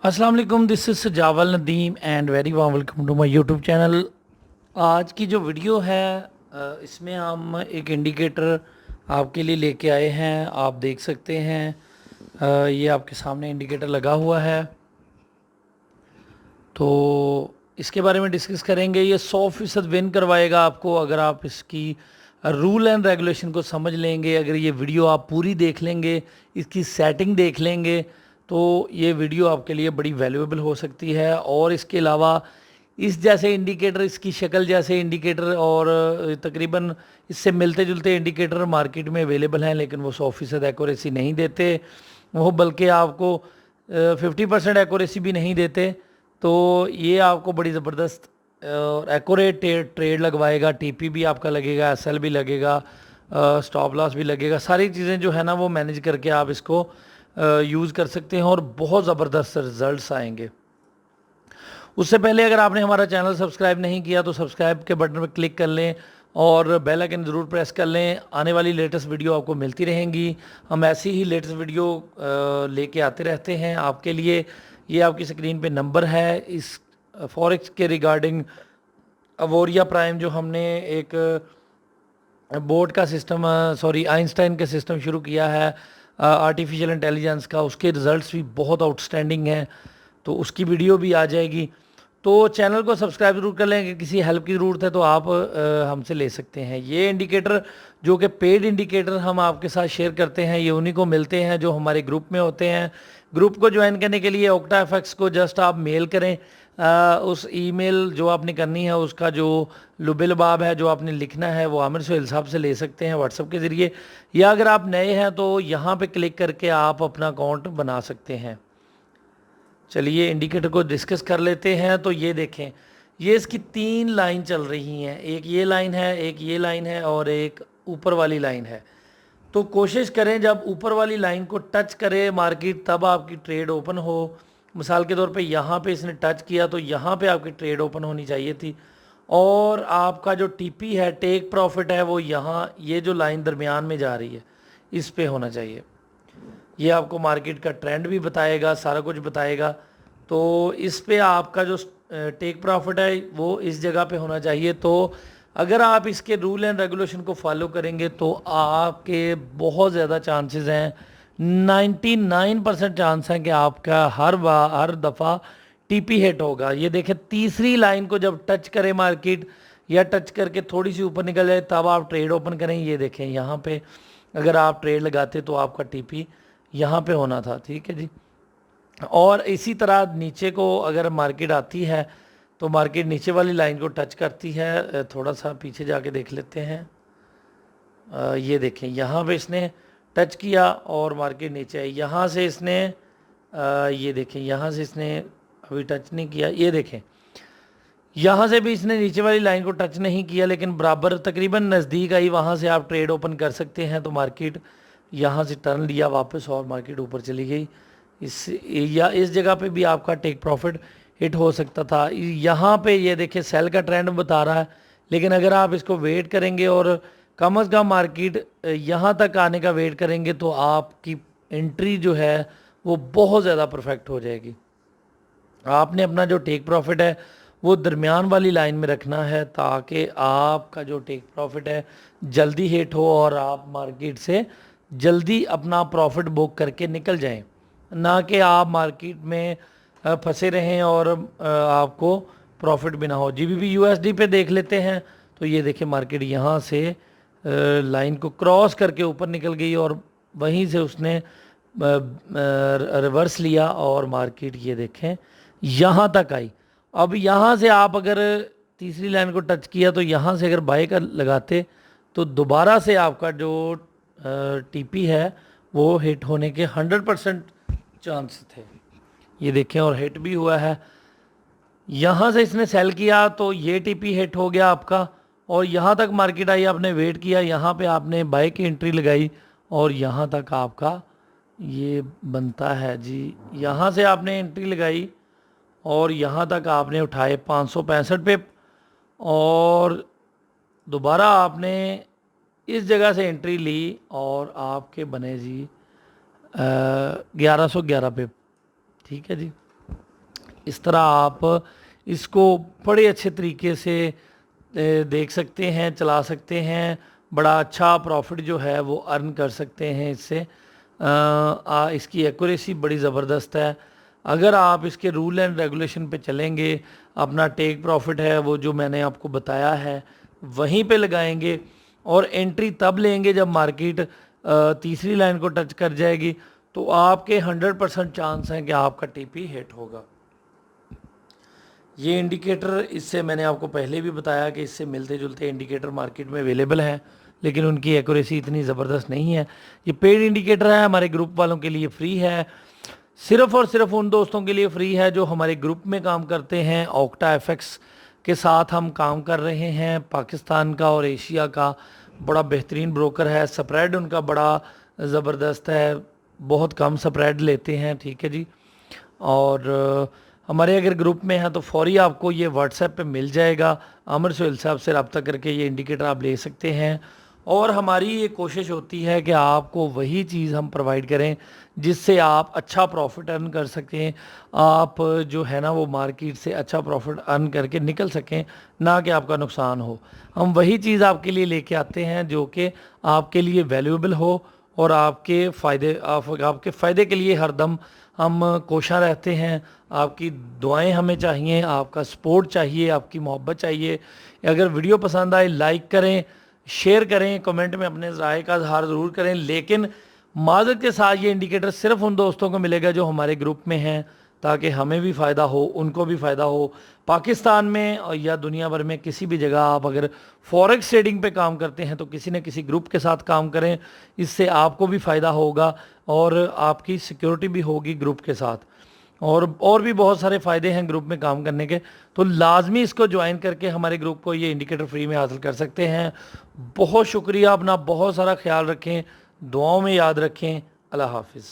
अस्सलाम वालेकुम, this is Sajawal Nadeem and very warm welcome to my YouTube channel. आज की जो वीडियो है इसमें हम एक इंडिकेटर आपके लिए लेके आए हैं। आप देख सकते हैं ये आपके सामने इंडिकेटर लगा हुआ है। तो इसके बारे में डिस्कस करेंगे। ये 100% विन करवाएगा आपको अगर आप इसकी रूल एंड रेगुलेशन को समझ लेंगे। अगर ये वीडियो आप पूरी देख लेंगे, इसकी सेटिंग देख लेंगे, तो ये वीडियो आपके लिए बड़ी वैल्यूएबल हो सकती है। और इसके अलावा इस जैसे इंडिकेटर, इसकी शक्ल जैसे इंडिकेटर और तकरीबन इससे मिलते जुलते इंडिकेटर मार्केट में अवेलेबल हैं, लेकिन वो 100% एक्यूरेसी नहीं देते। वो बल्कि आपको 50% एक्यूरेसी भी नहीं देते। तो ये आपको बड़ी ज़बरदस्त और एक्यूरेट ट्रेड लगवाएगा। टीपी भी आपका लगेगा, एसएल भी लगेगा, स्टॉप लॉस भी लगेगा। सारी चीज़ें जो है ना वो मैनेज करके आप इसको यूज़ कर सकते हैं और बहुत ज़बरदस्त रिजल्ट्स आएंगे। उससे पहले अगर आपने हमारा चैनल सब्सक्राइब नहीं किया तो सब्सक्राइब के बटन पर क्लिक कर लें और बेल आइकन ज़रूर प्रेस कर लें। आने वाली लेटेस्ट वीडियो आपको मिलती रहेंगी। हम ऐसी ही लेटेस्ट वीडियो लेके आते रहते हैं आपके लिए। ये आपकी स्क्रीन पे नंबर है। इस फॉरेक्स के रिगार्डिंग अवोरिया प्राइम जो हमने एक बोर्ड का सिस्टम, सॉरी आइंस्टाइन का सिस्टम शुरू किया है आर्टिफिशियल इंटेलिजेंस का, उसके रिज़ल्ट्स भी बहुत आउटस्टैंडिंग हैं। तो उसकी वीडियो भी आ जाएगी। तो चैनल को सब्सक्राइब जरूर कर लें। अगर किसी हेल्प की ज़रूरत है तो आप हमसे ले सकते हैं। ये इंडिकेटर जो कि पेड इंडिकेटर हम आपके साथ शेयर करते हैं, ये उन्हीं को मिलते हैं जो हमारे ग्रुप में होते हैं। ग्रुप को ज्वाइन करने के लिए ओक्टा एफएक्स को जस्ट आप मेल करें। उस ईमेल जो आपने करनी है उसका जो लुबिलबाब है जो आपने लिखना है वो आमिर सोहेल साहब से ले सकते हैं व्हाट्सएप के ज़रिए, या अगर आप नए हैं तो यहाँ पे क्लिक करके आप अपना अकाउंट बना सकते हैं। चलिए इंडिकेटर को डिस्कस कर लेते हैं। तो ये देखें, ये इसकी 3 लाइन चल रही हैं। एक ये लाइन है, एक ये लाइन है और एक ऊपर वाली लाइन है। तो कोशिश करें जब ऊपर वाली लाइन को टच करे मार्केट तब आपकी ट्रेड ओपन हो। मिसाल के तौर पे यहाँ पे इसने टच किया तो यहाँ पे आपकी ट्रेड ओपन होनी चाहिए थी। और आपका जो टीपी है, टेक प्रॉफिट है, वो यहाँ ये जो लाइन दरमियान में जा रही है इस पे होना चाहिए। ये आपको मार्केट का ट्रेंड भी बताएगा, सारा कुछ बताएगा। तो इस पे आपका जो टेक प्रॉफिट है वो इस जगह पे होना चाहिए। तो अगर आप इसके रूल एंड रेगुलेशन को फॉलो करेंगे तो आपके बहुत ज़्यादा चांसेस हैं, 99% चांस हैं कि आपका हर दफ़ा टीपी हिट होगा। ये देखें, तीसरी लाइन को जब टच करे मार्केट या टच करके थोड़ी सी ऊपर निकल जाए तब आप ट्रेड ओपन करें। ये देखें, यहाँ पे अगर आप ट्रेड लगाते तो आपका टीपी यहाँ पे होना था। ठीक है जी। और इसी तरह नीचे को अगर मार्केट आती है तो मार्केट नीचे वाली लाइन को टच करती है। थोड़ा सा पीछे जाके देख लेते हैं। ये देखें, यहाँ पे इसने टच किया और मार्केट नीचे आई। यहाँ से इसने ये देखें, यहाँ से इसने अभी टच नहीं किया। ये देखें, यहाँ से भी इसने नीचे वाली लाइन को टच नहीं किया लेकिन बराबर तकरीबन नज़दीक आई। वहाँ से आप ट्रेड ओपन कर सकते हैं। तो मार्केट यहाँ से टर्न लिया वापस और मार्केट ऊपर चली गई। इस जगह पे भी आपका टेक प्रॉफिट हिट हो सकता था। यहाँ पे ये देखिए सेल का ट्रेंड बता रहा है, लेकिन अगर आप इसको वेट करेंगे और कम अज़ कम मार्केट यहाँ तक आने का वेट करेंगे तो आपकी एंट्री जो है वो बहुत ज़्यादा परफेक्ट हो जाएगी। आपने अपना जो टेक प्रॉफिट है वो दरमियान वाली लाइन में रखना है ताकि आपका जो टेक प्रॉफिट है जल्दी हिट हो और आप मार्केट से जल्दी अपना प्रॉफिट बुक करके निकल जाएं, ना कि आप मार्केट में फंसे रहें और आपको प्रॉफिट भी ना हो। जीबीपी यूएसडी पे देख लेते हैं। तो ये देखिए, मार्केट यहाँ से लाइन को क्रॉस करके ऊपर निकल गई और वहीं से उसने रिवर्स लिया और मार्केट ये देखें यहाँ तक आई। अब यहाँ से आप अगर तीसरी लाइन को टच किया तो यहाँ से अगर बाय कर लगाते तो दोबारा से आपका जो टीपी है वो हिट होने के 100% चांस थे। ये देखें, और हिट भी हुआ है। यहाँ से इसने सेल किया तो ये टीपी हिट हो गया आपका और यहाँ तक मार्केट आई। आपने वेट किया, यहाँ पे आपने बाय की एंट्री लगाई और यहाँ तक आपका ये बनता है जी। यहाँ से आपने एंट्री लगाई और यहाँ तक आपने उठाए 565 पे और दोबारा आपने इस जगह से एंट्री ली और आपके बने जी 1111 पे। ठीक है जी। इस तरह आप इसको बड़े अच्छे तरीके से देख सकते हैं, चला सकते हैं। बड़ा अच्छा प्रॉफिट जो है वो अर्न कर सकते हैं इससे। इसकी एक्यूरेसी बड़ी ज़बरदस्त है। अगर आप इसके रूल एंड रेगुलेशन पे चलेंगे, अपना टेक प्रॉफिट है वो जो मैंने आपको बताया है वहीं पे लगाएंगे, और एंट्री तब लेंगे जब मार्केट तीसरी लाइन को टच कर जाएगी, तो आपके 100% चांस हैं कि आपका टीपी हिट होगा। ये इंडिकेटर, इससे मैंने आपको पहले भी बताया कि इससे मिलते जुलते इंडिकेटर मार्केट में अवेलेबल हैं, लेकिन उनकी एक्यूरेसी इतनी ज़बरदस्त नहीं है। ये पेड इंडिकेटर है, हमारे ग्रुप वालों के लिए फ्री है, सिर्फ़ और सिर्फ उन दोस्तों के लिए फ्री है जो हमारे ग्रुप में काम करते हैं। ऑक्टा एफएक्स के साथ हम काम कर रहे हैं, पाकिस्तान का और एशिया का बड़ा बेहतरीन ब्रोकर है। स्प्रेड उनका बड़ा ज़बरदस्त है, बहुत कम स्प्रेड लेते हैं, ठीक है जी। और हमारे अगर ग्रुप में हैं तो फौरी आपको ये व्हाट्सएप पे मिल जाएगा। आमिर सोहेल साहब से रब्ता करके ये इंडिकेटर आप ले सकते हैं। और हमारी ये कोशिश होती है कि आपको वही चीज़ हम प्रोवाइड करें जिससे आप अच्छा प्रॉफिट अर्न कर सकें, आप जो है ना वो मार्केट से अच्छा प्रॉफिट अर्न करके निकल सकें, ना कि आपका नुकसान हो। हम वही चीज़ आपके लिए लेके आते हैं जो कि आपके लिए वैल्यूएबल हो और आपके फ़ायदे के लिए हरदम हम कोशा रहते हैं। आपकी दुआएं हमें चाहिए, आपका सपोर्ट चाहिए, आपकी मोहब्बत चाहिए। अगर वीडियो पसंद आए लाइक करें, शेयर करें, कमेंट में अपने राय का इजहार ज़रूर करें, लेकिन माज़रत के साथ ये इंडिकेटर सिर्फ उन दोस्तों को मिलेगा जो हमारे ग्रुप में हैं, ताकि हमें भी फ़ायदा हो, उनको भी फ़ायदा हो। पाकिस्तान में या दुनिया भर में किसी भी जगह आप अगर फॉरेक्स ट्रेडिंग पे काम करते हैं तो किसी न किसी ग्रुप के साथ काम करें, इससे आपको भी फ़ायदा होगा और आपकी सिक्योरिटी भी होगी ग्रुप के साथ। और भी बहुत सारे फ़ायदे हैं ग्रुप में काम करने के, तो लाजमी इसको ज्वाइन करके हमारे ग्रुप को ये इंडिकेटर फ्री में हासिल कर सकते हैं। बहुत शुक्रिया, अपना बहुत सारा ख्याल रखें, दुआओं में याद रखें। अल्लाह हाफिज़।